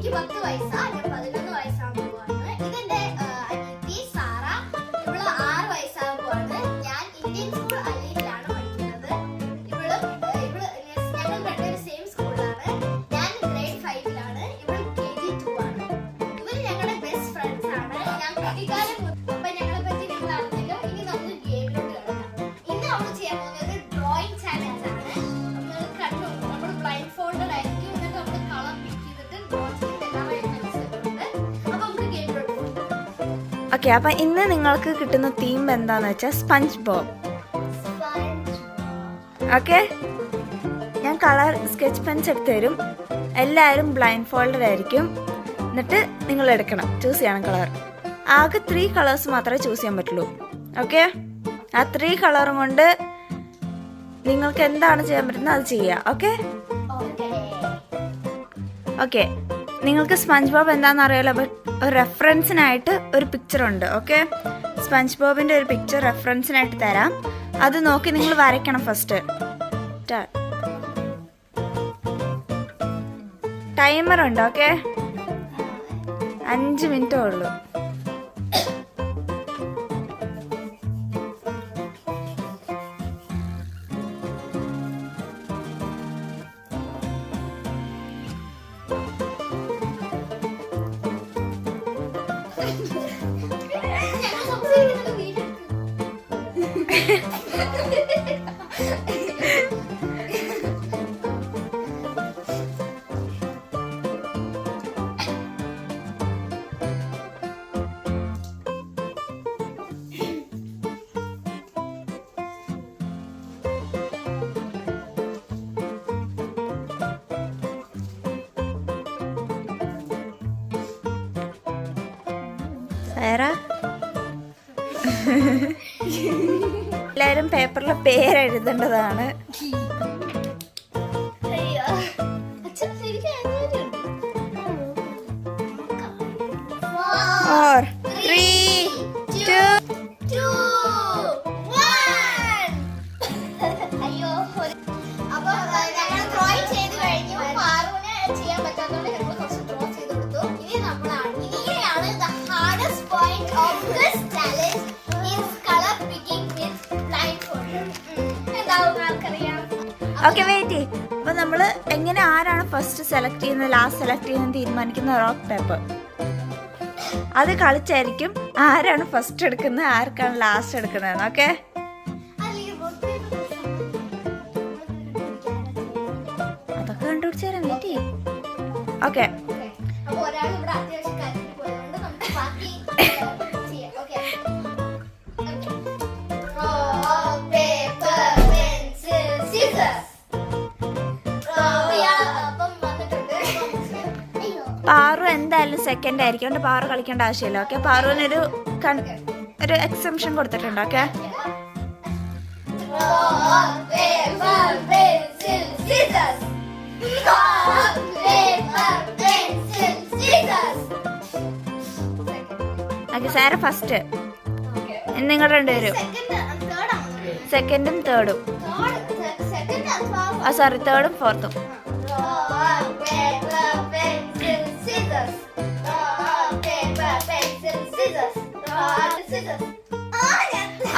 എനിക്ക് 10 വയസ്സാ, ഞാൻ 11 വയസ്സാകുമ്പോഴാണ്. ഇതെന്റെ അനിയത്തി സാറ, ഇവള് 6 വയസ്സാകുമ്പോഴാണ്. ഞാൻ ഇന്ത്യൻ സ്കൂൾ അലീലാണ് പഠിക്കുന്നത്. ഞങ്ങൾ രണ്ടുപേരും സെയിം സ്കൂളിലാണ്. ഞാൻ ഗ്രേഡ് 5ലാണ്, ഇവൾ KG2 ആണ്. ഇവര് ഞങ്ങളുടെ ബെസ്റ്റ് ഫ്രണ്ട്സ് ആണ്. ഞാൻ കുട്ടിക്കാലം അപ്പൊ ഞങ്ങളെ പറ്റി നിങ്ങൾ അറിഞ്ഞല്ലോ. ഇനി നമുക്ക് ഗെയിമിലോട്ട് കിടക്കാം. ഇന്ന് നമ്മൾ ചെയ്യാൻ പോകുന്നത് ഡ്രോയിങ് ചാലഞ്ച് ആണ്. നമ്മൾ കണ്ടു, നമ്മൾ ബ്ലൈൻഡ് ഫോൾഡഡ് ആയിരിക്കും. എന്നിട്ട് നമ്മൾ കളർ പിക്ക് ചെയ്തിട്ട് ഡ്രോ ചെയ്ത് എല്ലാവരെയും മനസ്സിലുണ്ട്. അപ്പൊ നമുക്ക് ഗെയിമിലോട്ട് പോകാം. ഓക്കെ, അപ്പൊ ഇന്ന് നിങ്ങൾക്ക് കിട്ടുന്ന തീം എന്താന്ന് വെച്ചാൽ സ്പഞ്ച് ബോബ്. ഓക്കെ, ഞാൻ കളർ സ്കെച്ച് പെൻസ് എടുത്ത് തരും. എല്ലാവരും ബ്ലൈൻഡ് ഫോൾഡഡ് ആയിരിക്കും. എന്നിട്ട് നിങ്ങൾ എടുക്കണം, ചൂസ് ചെയ്യണം കളർ. ആകെ 3 കളേഴ്സ് മാത്രമേ ചൂസ് ചെയ്യാൻ പറ്റുള്ളൂ. ഓക്കെ, ആ 3 കളറും കൊണ്ട് നിങ്ങൾക്ക് എന്താണ് ചെയ്യാൻ പറ്റുന്നത് അത് ചെയ്യുക. ഓക്കെ ഓക്കെ, നിങ്ങൾക്ക് സ്പഞ്ച് ബോബ് എന്താണെന്ന് അറിയാലോ. ഒരു റെഫറൻസിനായിട്ട് ഒരു പിക്ചർ ഉണ്ട്. ഓക്കെ, സ്പഞ്ച് ബോബിൻ്റെ ഒരു പിക്ചർ റെഫറൻസിനായിട്ട് തരാം. അത് നോക്കി നിങ്ങൾ വരയ്ക്കണം ഫസ്റ്റ്. ടൈമർ ഉണ്ട്. ഓക്കെ, 5 മിനിറ്റേ ഉള്ളൂ. എല്ലാവരും പേപ്പറിൽ പേരെഴുതേണ്ടതാണ്. Four, 3, 2. അയ്യോ, അപ്പൊ ഞങ്ങൾ ഡ്രോയിങ് ചെയ്ത് കഴിഞ്ഞു. പാറുവിന് ചെയ്യാൻ പറ്റാത്തതുകൊണ്ട് ഞങ്ങൾ കുറച്ച് ഡ്രോ ചെയ്ത് കൊടുത്തു. ഇനിയാണ് the hardest point of this challenge is color picking with blindfolded. എന്താവും ആർക്കറിയാം? Okay, wait. അപ്പൊ നമ്മള് എങ്ങനെ ആരാണ് ഫസ്റ്റ് സെലക്ട് ചെയ്യുന്നത്, ലാസ്റ്റ് സെലക്ട് ചെയ്യുന്നത് തീരുമാനിക്കുന്ന റോക്ക് പേപ്പർ. അത് കളിച്ചായിരിക്കും ആരാണ് ഫസ്റ്റ് എടുക്കുന്നത്, ആർക്കാണ് ലാസ്റ്റ് എടുക്കുന്നത്. ഓക്കെ, അതൊക്കെ കണ്ടുപിടിച്ചു തരാം. വെയിറ്റ് ചെയ്യും. ഓക്കെ, അപ്പൊ ഒരാൾ ഇവിടെ അത്യാവശ്യം കരഞ്ഞു പോയതുകൊണ്ട് നമുക്ക് ബാക്കി ചെയ്യാം. Okay, rock paper pencil scissors. അപ്പം വന്നിട്ടുണ്ട്. പാറു എന്തായാലും സെക്കൻഡ് ആയിരിക്കും. അതുകൊണ്ട് പാറു കളിക്കേണ്ട ആവശ്യമില്ല. ഓക്കെ, പാറുവിനൊരു ഒരു എക്സംഷൻ കൊടുത്തിട്ടുണ്ട്. Okay, rock paper pencil scissors. Rock paper pencil scissors. Okay, Sara first. നിങ്ങൾ രണ്ടുപേരും സെക്കൻഡും തേർഡും. ആ സോറി, തേർഡും ഫോർത്തും.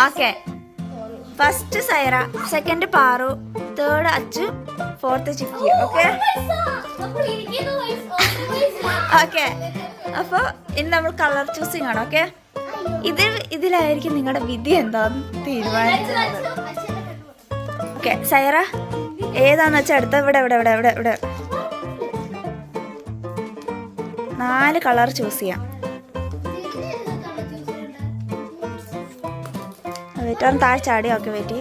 Okay, first Saira, second Paru, third Achu, fourth Chikki. Okay okay, അപ്പോൾ ഇനി നമ്മൾ കളർ ചൂസിങ് ആണ്. ഓക്കെ, ഇതിലായിരിക്കും നിങ്ങളുടെ വിധി എന്താന്ന് തീരുമാനിക്കുന്നത്. ഓക്കെ, സൈറ ഏതാന്ന് വെച്ചാൽ അടുത്ത ഇവിടെ ഇവിടെ ഇവിടെ ഇവിടെ ഇവിടെ 4 കളർ ചൂസ് ചെയ്യാം. വെയിറ്റ്, താഴെ ചാടി. Okay, wait.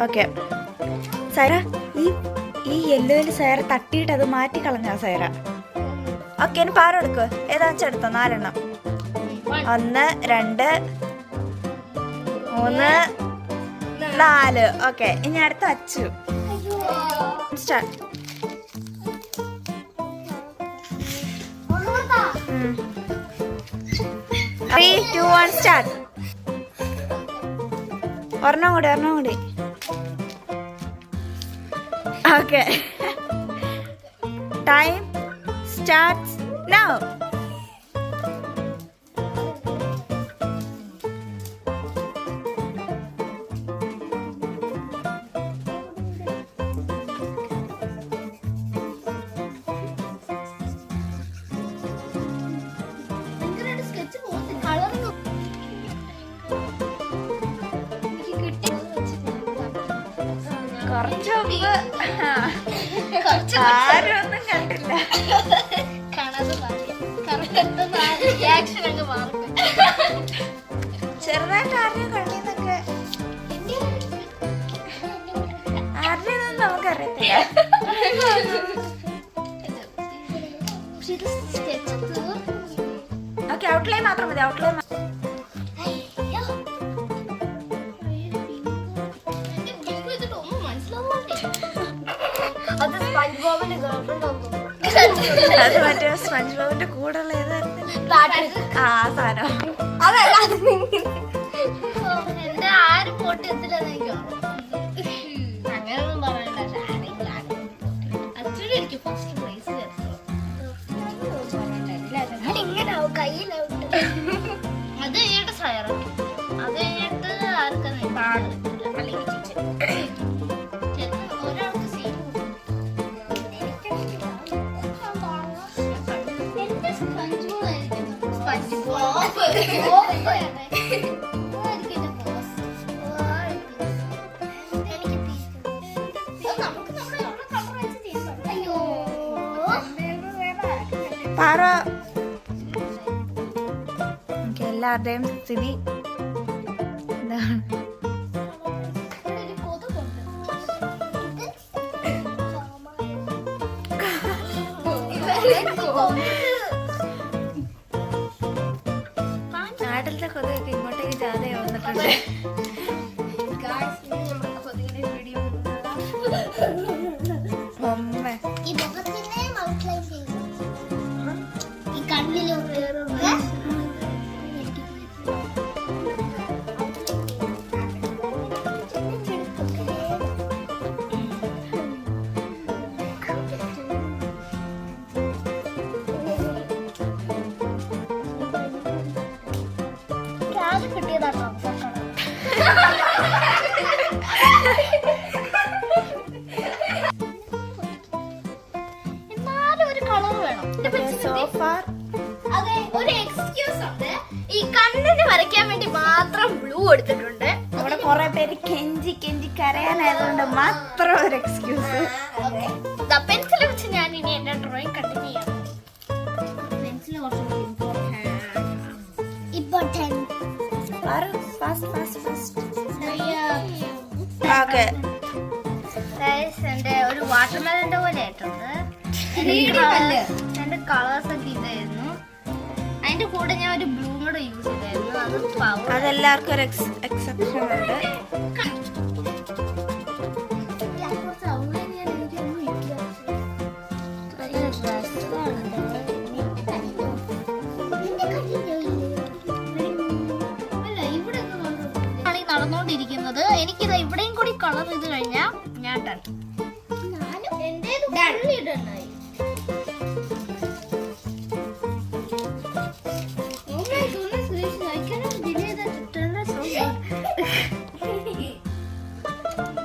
ഓക്കെ, സൈറ ഈ യെല്ലോയിൽ സൈറ തട്ടിയിട്ട് അത് മാറ്റി കളഞ്ഞാ സൈറ. ഓക്കെ, ഇനി പാറ എടുക്കുക. ഏതാ വെച്ചാൽ എടുത്തോ. 4 എണ്ണം. 1, 2, 3, 4. ഓക്കെ, ഇനി അടുത്ത അച്ചു. സ്റ്റാർട്ട്. 3, 2, 1 സ്റ്റാർട്ട്. ഒരെണ്ണം കൂടി. Okay. Time starts now. Sketch പോകുന്നത് കളറിങ് കുറച്ച് മുമ്പ് ആരും ഒന്നും കണ്ടില്ല. ചെറുതായിട്ട് ആരുടെ കണ്ണിന്നൊക്കെ ആരുടെയൊന്നും നമുക്കറിയത്തില്ല. ഓക്കെ, ഔട്ട്ലൈൻ മാത്രം മതി. ഔട്ട്ലൈൻ അത് സ്പഞ്ച് ബോബിന്റെ ഗേൾഫ്രണ്ട് അത് മറ്റേ സ്പഞ്ച് ബോബിന്റെ കൂടെയുള്ള ഏതായിരുന്നു? ആ സാധനം. എന്റെ ആരും പൊട്ടി എത്തില്ലെന്ന് എനിക്ക് അങ്ങനെയൊന്നും പറയണ്ട. അച്ഛനും എനിക്ക് ഫസ്റ്റ് പ്രൈസ് അത് കഴിഞ്ഞിട്ട് സയറ്, അത് കഴിഞ്ഞിട്ട് ആർക്കാണ് പാട് അല്ലെങ്കിൽ ടീച്ചർ ഒരാൾക്ക് സീൻ പാറ. എല്ലാവരുടെയും സ്ഥിതി എന്താണ്? നാട്ടിലത്തെ കൊതുകൊക്കെ ഇങ്ങോട്ടേക്ക് ജാഥ വന്നിട്ടുണ്ട്. കിട്ടിയതാണോ? എന്നാലും ഒരു കളർ വേണം. അതെ, ഒരു എക്സ്ക്യൂസ് ഉണ്ട്. ഈ കണ്ണിന് വരയ്ക്കാൻ വേണ്ടി മാത്രം ബ്ലൂ എടുത്തിട്ടുണ്ട്. അവിടെ കുറെ പേര് കെഞ്ചി കെഞ്ചി കരയാനായതുകൊണ്ട് മാത്രം ഒരു എക്സ്ക്യൂസ്. പെൻസിൽ വെച്ച് ഞാൻ ഇനി എന്റെ ഡ്രോയിങ് കണ്ടിന്യൂ ചെയ്യാം. പെൻസിൽ കുറച്ച് എന്റെ ഒരു വാട്ടർമെലന്റെ പോലെ ആയിട്ടുണ്ട്. എന്റെ കളേഴ്സ് ഒക്കെ ഇതായിരുന്നു. അതിന്റെ കൂടെ ഞാൻ ഒരു ബ്ലൂ കൂടെ യൂസ് ചെയ്തായിരുന്നു. അതെല്ലാവർക്കും ഒരു എക്സെപ്ഷൻ ഉണ്ട്. നടന്നുകൊണ്ടിരിക്കുന്നത്. എനിക്കിത് ഇവിടെയും കൂടി കളർ ചെയ്ത് കഴിഞ്ഞാൽ ഞാൻ ഡൺ.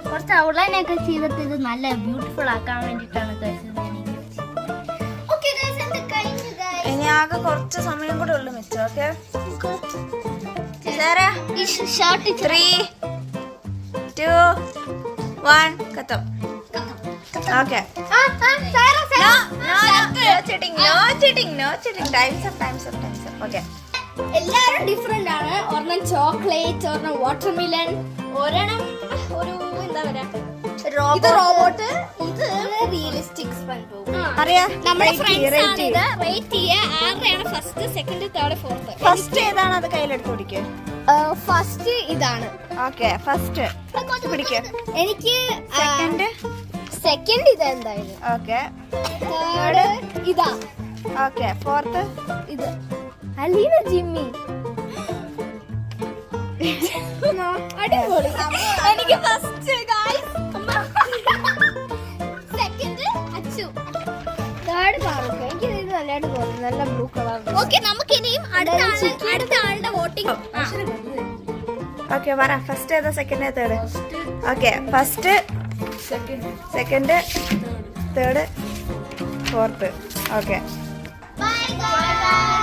കുറച്ച് ഔട്ട്ലൈനൊക്കെ ചെയ്തിട്ട് ഇത് നല്ല ബ്യൂട്ടിഫുൾ ആക്കാൻ വേണ്ടിയിട്ടാണ് കഴിച്ചത്. ഇനി ആകെ കുറച്ച് സമയം കൂടെ ഉള്ളു മിച്ചം. ഓക്കെ, 3, 2, 1 खत्म. Okay. No cheating. Time's up. Okay. എല്ലാരും ഡിഫറെന്റ് ആണ്. ഒരെണ്ണം ചോക്ലേറ്റ്, ഒരെണ്ണം വാട്ടർമെലൺ, ഒരെണ്ണം ഒരു എന്താ പറയാ റോബോട്ട്, ഇത് റിയലിസ്റ്റിക് സ്പഞ്ച് ബോബ്. നമ്മുടെ ഫ്രണ്ട്സ് ആണ് ഇത്. റേറ്റ് ചെയ്യാ ആരുടെയാണ് first, second, third, fourth. First ഏതാണ്? അത് കയ്യിലെടുത്ത് പിടിക്കുക. ഫസ്റ്റ് ഇതാണ്. ഓക്കെ, ഫസ്റ്റ് പിടിക്കുക. എനിക്ക് സെക്കൻഡ് ഇത് എന്തായാലും. ഓക്കെ, തേർഡ് ഇതാ. ഓക്കെ, ഫോർത്ത് ഇത് അലീന ജിമ്മി. അടിപൊളി. എനിക്ക് ഫസ്റ്റ് അടുത്ത ആളുടെ വോട്ടിംഗ്. ഓക്കെ പറ, ഫസ്റ്റ് ഏതാ second third? Okay, first second third fourth. Okay bye bye.